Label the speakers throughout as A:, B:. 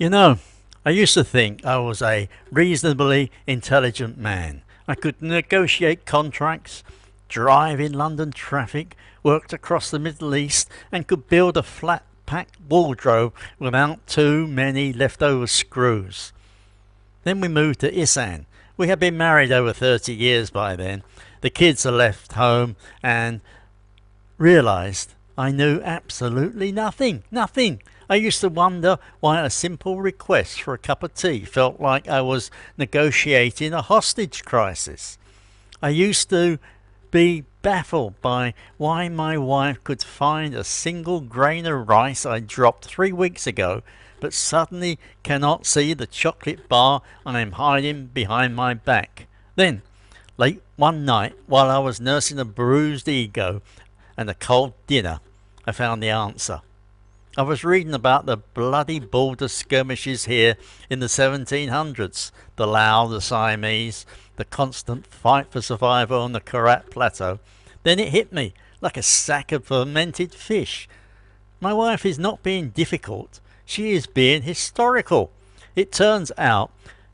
A: You know, I used to think I was a reasonably intelligent man. I could negotiate contracts, drive in London traffic, worked across the Middle East, and could build a flat pack wardrobe without too many leftover screws. Then we moved to Isaan. We had been married over 30 years by then. The kids had left home and realised I knew absolutely nothing. Nothing. I used to wonder why a simple request for a cup of tea felt like I was negotiating a hostage crisis. I used to be baffled by why my wife could find a single grain of rice I dropped 3 weeks ago, but suddenly cannot see the chocolate bar I am hiding behind my back. Then, late one night, while I was nursing a bruised ego and a cold dinner, I found the answer. I was reading about the bloody border skirmishes here in the 1700s, the Lao, the Siamese, the constant fight for survival on the Karat Plateau. Then it hit me like a sack of fermented fish. My wife is not being difficult, she is being historical. It turns out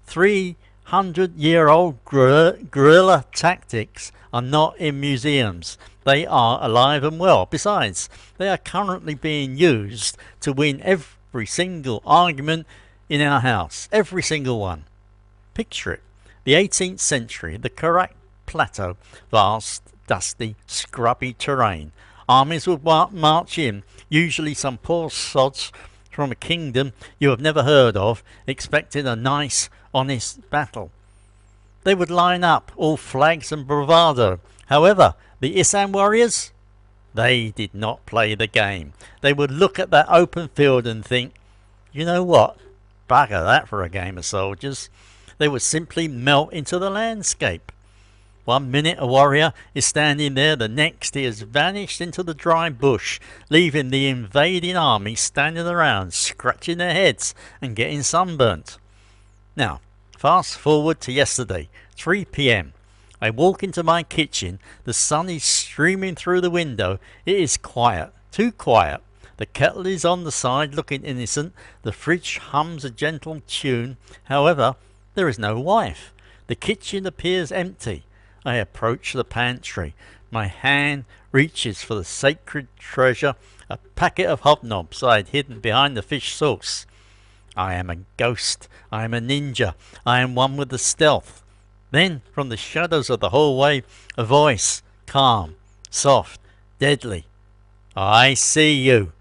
A: 300-year-old guerrilla tactics are not in museums. They are alive and well. Besides, they are currently being used to win every single argument in our house. Every single one. Picture it. The 18th century, the Karak Plateau, vast, dusty, scrubby terrain. Armies would march in, usually some poor sods from a kingdom you have never heard of, expecting a nice, honest battle. They would line up, all flags and bravado. However, the Isaan warriors, they did not play the game. They would look at that open field and think, you know what, bugger that for a game of soldiers. They would simply melt into the landscape. 1 minute a warrior is standing there, the next he has vanished into the dry bush, leaving the invading army standing around, scratching their heads and getting sunburnt. Now, fast forward to yesterday, 3 p.m. I walk into my kitchen, the sun is streaming through the window, it is quiet, too quiet. The kettle is on the side looking innocent, the fridge hums a gentle tune, however, there is no wife. The kitchen appears empty. I approach the pantry. My hand reaches for the sacred treasure, a packet of hobnobs I had hidden behind the fish sauce. I am a ghost, I am a ninja, I am one with the stealth. Then, from the shadows of the hallway, a voice, calm, soft, deadly. I see you.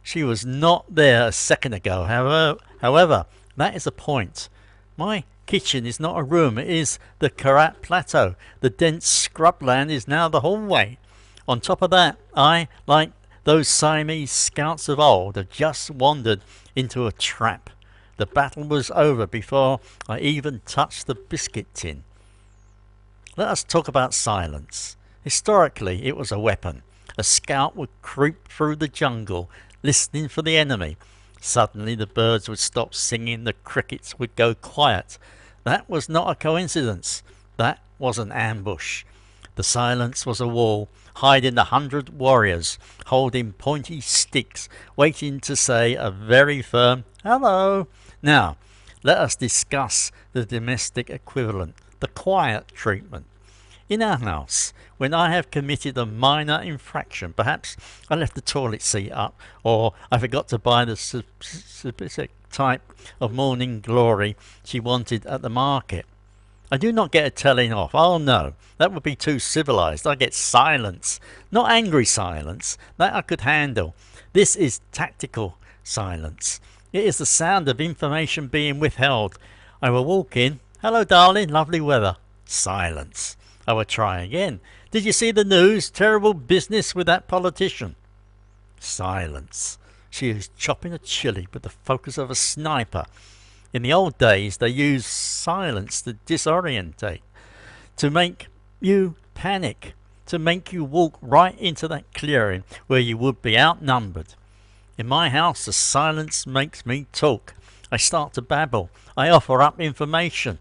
A: She was not there a second ago, however, that is the point. My kitchen is not a room, it is the Karat Plateau. The dense scrubland is now the hallway. On top of that, I, like those Siamese scouts of old, have just wandered into a trap. The battle was over before I even touched the biscuit tin. Let us talk about silence. Historically, it was a weapon. A scout would creep through the jungle, listening for the enemy. Suddenly the birds would stop singing, the crickets would go quiet. That was not a coincidence. That was an ambush. The silence was a wall, hiding 100 warriors, holding pointy sticks, waiting to say a very firm hello. Now, let us discuss the domestic equivalent, the quiet treatment. In our house, when I have committed a minor infraction, perhaps I left the toilet seat up, or I forgot to buy the specific type of morning glory she wanted at the market, I do not get a telling off. Oh no, that would be too civilized. I get silence, not angry silence. That I could handle. This is tactical silence. It is the sound of information being withheld. I will walk in. Hello, darling. Lovely weather. Silence. I will try again. Did you see the news? Terrible business with that politician. Silence. She is chopping a chili with the focus of a sniper. In the old days, they used silence to disorientate, to make you panic, to make you walk right into that clearing where you would be outnumbered. In my house, the silence makes me talk. I start to babble. I offer up information.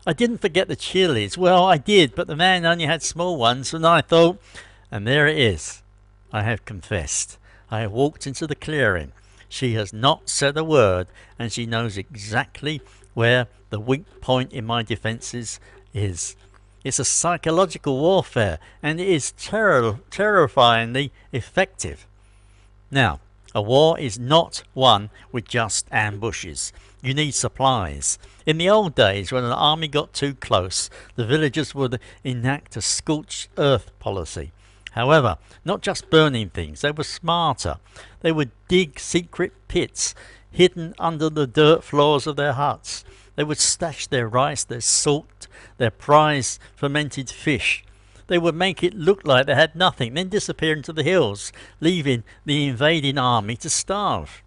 A: I didn't forget the chilies. Well, I did, but the man only had small ones, and I thought, and there it is. I have confessed. I have walked into the clearing. She has not said a word, and she knows exactly where the weak point in my defences is. It's a psychological warfare, and it is terrifyingly effective. Now, a war is not won with just ambushes. You need supplies. In the old days, when an army got too close, the villagers would enact a scorched earth policy. However, not just burning things, they were smarter. They would dig secret pits hidden under the dirt floors of their huts. They would stash their rice, their salt, their prized fermented fish. They would make it look like they had nothing, then disappear into the hills, leaving the invading army to starve.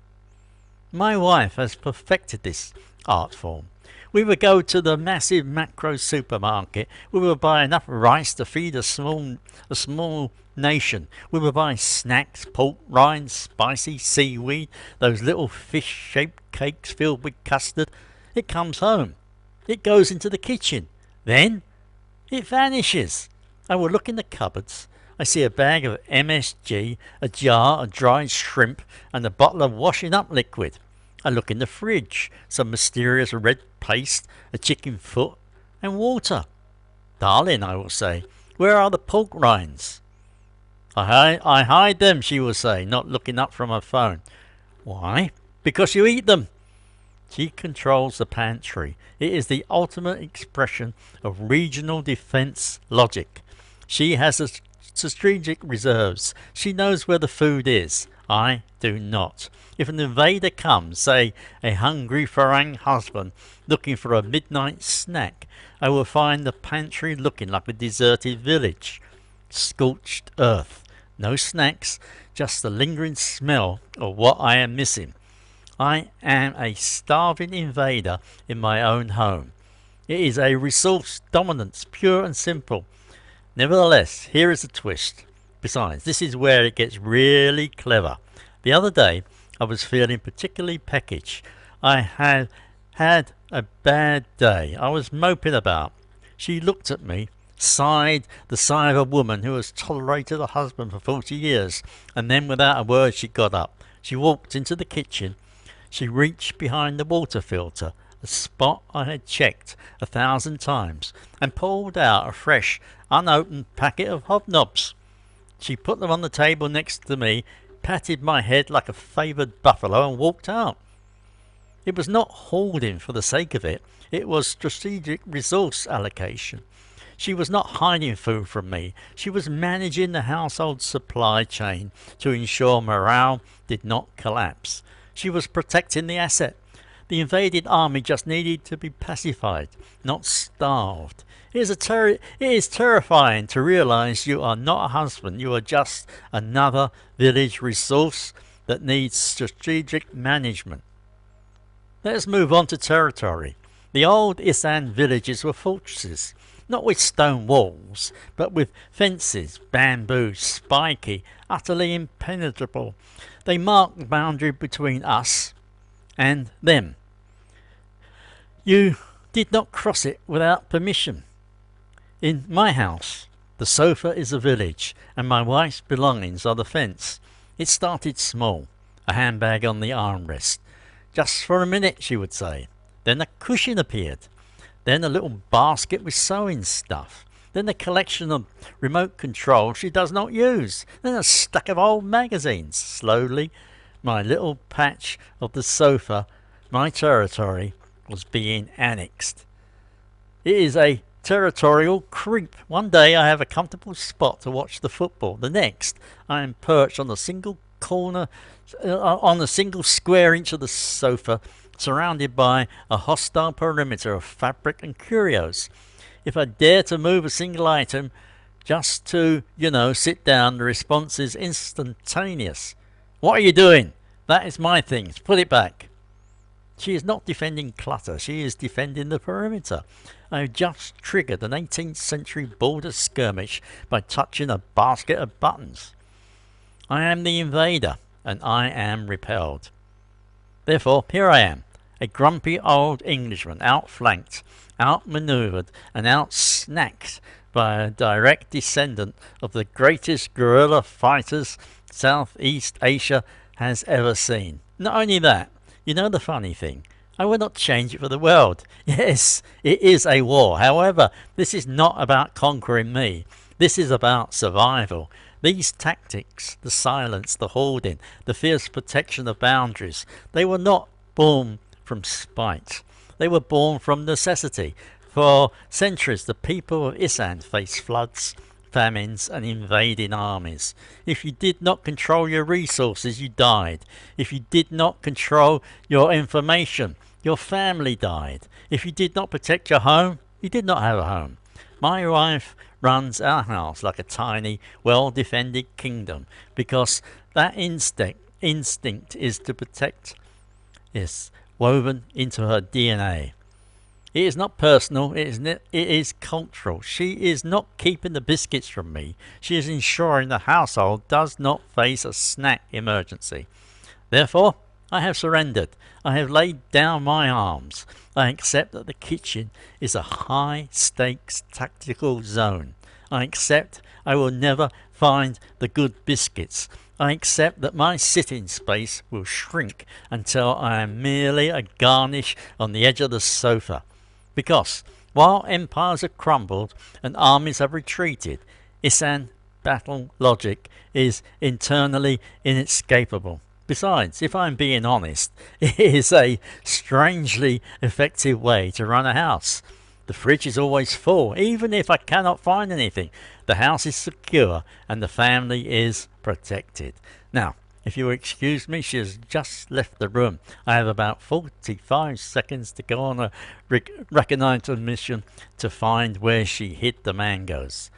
A: My wife has perfected this art form. We would go to the massive macro supermarket. We would buy enough rice to feed a small nation. We would buy snacks, pork rinds, spicy seaweed, those little fish-shaped cakes filled with custard. It comes home. It goes into the kitchen. Then it vanishes. I will look in the cupboards. I see a bag of MSG, a jar of dried shrimp, and a bottle of washing up liquid. I look in the fridge. Some mysterious red paste, a chicken foot, and water. Darling, I will say, where are the pork rinds? I hide them, she will say, not looking up from her phone. Why? Because you eat them. She controls the pantry. It is the ultimate expression of regional defense logic. She has a strategic reserves. She knows where the food is. I do not. If an invader comes, say a hungry foreign husband looking for a midnight snack, I will find the pantry looking like a deserted village. Scorched earth. No snacks, just the lingering smell of what I am missing. I am a starving invader in my own home. It is a resource dominance, pure and simple. Nevertheless, here is a twist. Besides, this is where it gets really clever. The other day, I was feeling particularly peckish. I had had a bad day. I was moping about. She looked at me, sighed the sigh of a woman who has tolerated a husband for 40 years, and then without a word she got up. She walked into the kitchen. She reached behind the water filter, a spot I had checked 1,000 times, and pulled out a fresh, unopened packet of hobnobs. She put them on the table next to me, patted my head like a favoured buffalo, and walked out. It was not hoarding for the sake of it. It was strategic resource allocation. She was not hiding food from me. She was managing the household supply chain to ensure morale did not collapse. She was protecting the asset. The invaded army just needed to be pacified, not starved. It is terrifying to realize you are not a husband. You are just another village resource that needs strategic management. Let us move on to territory. The old Isaan villages were fortresses, not with stone walls, but with fences, bamboo, spiky, utterly impenetrable. They marked the boundary between us and them. You did not cross it without permission. In my house, the sofa is a village, and my wife's belongings are the fence. It started small, a handbag on the armrest. Just for a minute, she would say. Then a cushion appeared. Then a little basket with sewing stuff. Then a collection of remote controls she does not use. Then a stack of old magazines. Slowly, my little patch of the sofa, my territory, was being annexed. It is a territorial creep. One day I have a comfortable spot to watch the football. The next, I am perched on a single square inch of the sofa, surrounded by a hostile perimeter of fabric and curios. If I dare to move a single item, just to, sit down, the response is instantaneous. What are you doing? That is my things. Put it back. She is not defending clutter. She is defending the perimeter. I have just triggered an 18th century border skirmish by touching a basket of buttons. I am the invader, and I am repelled. Therefore, here I am, a grumpy old Englishman, outflanked, outmaneuvered, and outsnacked by a direct descendant of the greatest guerrilla fighters Southeast Asia has ever seen. Not only that, you know the funny thing, I would not change it for the world. Yes, it is a war. However, this is not about conquering me. This is about survival. These tactics, the silence, the hoarding, the fierce protection of boundaries, they were not born from spite. They were born from necessity. For centuries, the people of Isaan faced floods, famines, and invading armies. If you did not control your resources, you died. If you did not control your information, your family died. If you did not protect your home, you did not have a home. My wife runs our house like a tiny, well-defended kingdom because that instinct is to protect is woven into her DNA. It is not personal, it is cultural. She is not keeping the biscuits from me. She is ensuring the household does not face a snack emergency. Therefore, I have surrendered. I have laid down my arms. I accept that the kitchen is a high-stakes tactical zone. I accept I will never find the good biscuits. I accept that my sitting space will shrink until I am merely a garnish on the edge of the sofa. Because, while empires have crumbled and armies have retreated, Isaan battle logic is internally inescapable. Besides, if I'm being honest, it is a strangely effective way to run a house. The fridge is always full, even if I cannot find anything. The house is secure and the family is protected. Now, if you will excuse me, she has just left the room. I have about 45 seconds to go on a reconnaissance mission to find where she hid the mangoes.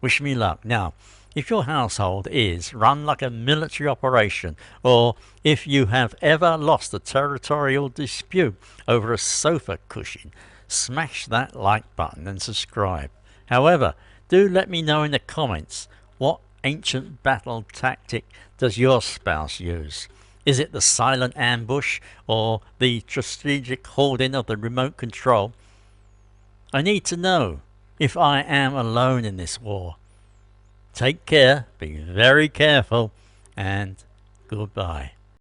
A: Wish me luck. Now, if your household is run like a military operation, or if you have ever lost a territorial dispute over a sofa cushion, smash that like button and subscribe. However, do let me know in the comments, what ancient battle tactic does your spouse use? Is it the silent ambush or the strategic holding of the remote control? I need to know if I am alone in this war. Take care, be very careful, and goodbye.